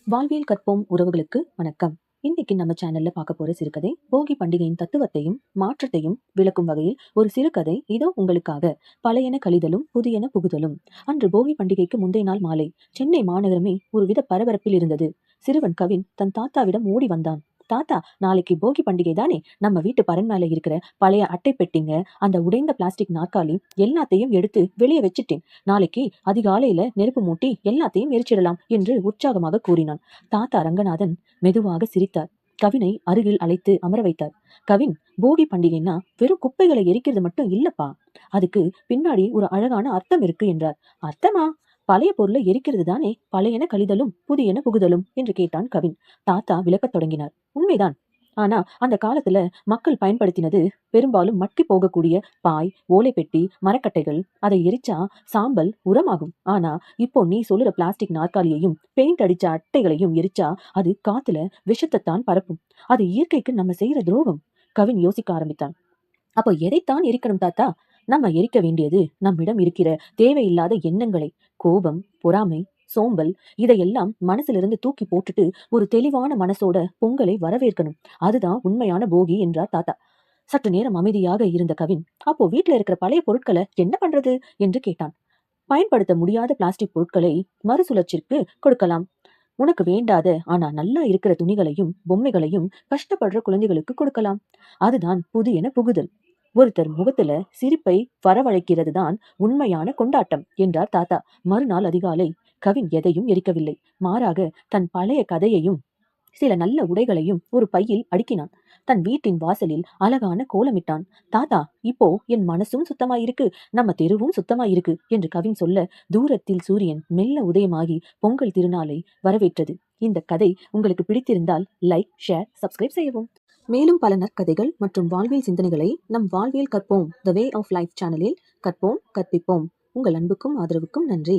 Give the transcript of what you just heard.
வாழ்வியல் கற்போம் உறவுகளுக்கு வணக்கம். இன்னைக்கு நம்ம சேனல்ல பார்க்க போற சிறுகதை போகி பண்டிகையின் தத்துவத்தையும் மாற்றத்தையும் விளக்கும் வகையில் ஒரு சிறுகதை இதோ உங்களுக்காக. பழையன கழிதலும் புதியன புகுதலும். அன்று போகி பண்டிகைக்கு முந்தைய நாள் மாலை சென்னை மாநகரமே ஒருவித பரபரப்பில் இருந்தது. சிறுவன் கவின் தன் தாத்தாவிடம் ஓடி வந்தான். தாத்தா, நாளைக்கு போகி பண்டிகை தானே? நம்ம வீட்டு பரண் மேல இருக்கிற பழைய அட்டை பெட்டிங்க, அந்த உடைந்த பிளாஸ்டிக் நாற்காலி எல்லாத்தையும் எடுத்து வெளியே வச்சுட்டேன். நாளைக்கு அதிகாலையில நெருப்பு மூட்டி எல்லாத்தையும் எரிச்சிடலாம் என்று உற்சாகமாக கூறினான். தாத்தா ரங்கநாதன் மெதுவாக சிரித்தார். கவினை அருகில் அழைத்து அமர வைத்தார். கவின், போகி பண்டிகைன்னா வெறும் குப்பைகளை எரிக்கிறது மட்டும் இல்லப்பா, அதுக்கு பின்னாடி ஒரு அழகான அர்த்தம் இருக்கு என்றார். அர்த்தமா? பழைய பொருளை எரிக்கிறது தானே பழையன கழிதலும் புதியன புகுதலும் என்று கேட்டான் கவின். தாத்தா விளக்கத் தொடங்கினார். உண்மைதான். ஆனா அந்த காலத்துல மக்கள் பயன்படுத்தினது பெரும்பாலும் மட்கி போகக்கூடிய பாய், ஓலைப்பெட்டி, மரக்கட்டைகள். அதை எரிச்சா சாம்பல் உரமாகும். ஆனா இப்போ நீ சொல்லுற பிளாஸ்டிக் நாற்காலியையும் பெயிண்ட் அடிச்ச அட்டைகளையும் எரிச்சா அது காத்துல விஷத்தைத்தான் பரப்பும். அது இயற்கைக்கு நம்ம செய்யற துரோகம். கவின் யோசிக்க ஆரம்பித்தான். அப்போ எதைத்தான் எரிக்கணும் தாத்தா? நம்ம எரிக்க வேண்டியது நம்மிடம் இருக்கிற தேவையில்லாத எண்ணங்களை, கோபம், பொறாமை, சோம்பல், இதையெல்லாம் மனசிலிருந்து தூக்கி போட்டுட்டு ஒரு தெளிவான மனசோட பொங்கலை வரவேற்கணும். அதுதான் உண்மையான போகி என்றார் தாத்தா. சற்று நேரம் அமைதியாக இருந்த கவின், அப்போ வீட்டுல இருக்கிற பழைய பொருட்களை என்ன பண்றது என்று கேட்டான். பயன்படுத்த முடியாத பிளாஸ்டிக் பொருட்களை மறுசுழற்சிக்கு கொடுக்கலாம். உனக்கு வேண்டாத ஆனா நல்லா இருக்கிற துணிகளையும் பொம்மைகளையும் கஷ்டப்படுற குழந்தைகளுக்கு கொடுக்கலாம். அதுதான் புதியன புகுதல். ஒருத்தர் முகத்துல சிரிப்பை வரவழைக்கிறது தான் உண்மையான கொண்டாட்டம் என்றார் தாத்தா. மறுநாள் அதிகாலை கவின் எதையும் எரிக்கவில்லை. மாறாக தன் பழைய கதையையும் சில நல்ல உடைகளையும் ஒரு பையில் அடுக்கினான். தன் வீட்டின் வாசலில் அழகான கோலமிட்டான். தாத்தா, இப்போ என் மனசும் சுத்தமாயிருக்கு, நம்ம தெருவும் சுத்தமாயிருக்கு என்று கவின் சொல்ல தூரத்தில் சூரியன் மெல்ல உதயமாகி பொங்கல் திருநாளை வரவேற்றது. இந்த கதை உங்களுக்கு பிடித்திருந்தால் லைக், ஷேர், சப்ஸ்கிரைப் செய்யவும். மேலும் பல நற்கதைகள் மற்றும் வாழ்வியல் சிந்தனைகளை நம் வாழ்வியல் கற்போம் த வே ஆஃப் லைஃப் சேனலில் கற்போம், கற்பிப்போம். உங்கள் அன்புக்கும் ஆதரவுக்கும் நன்றி.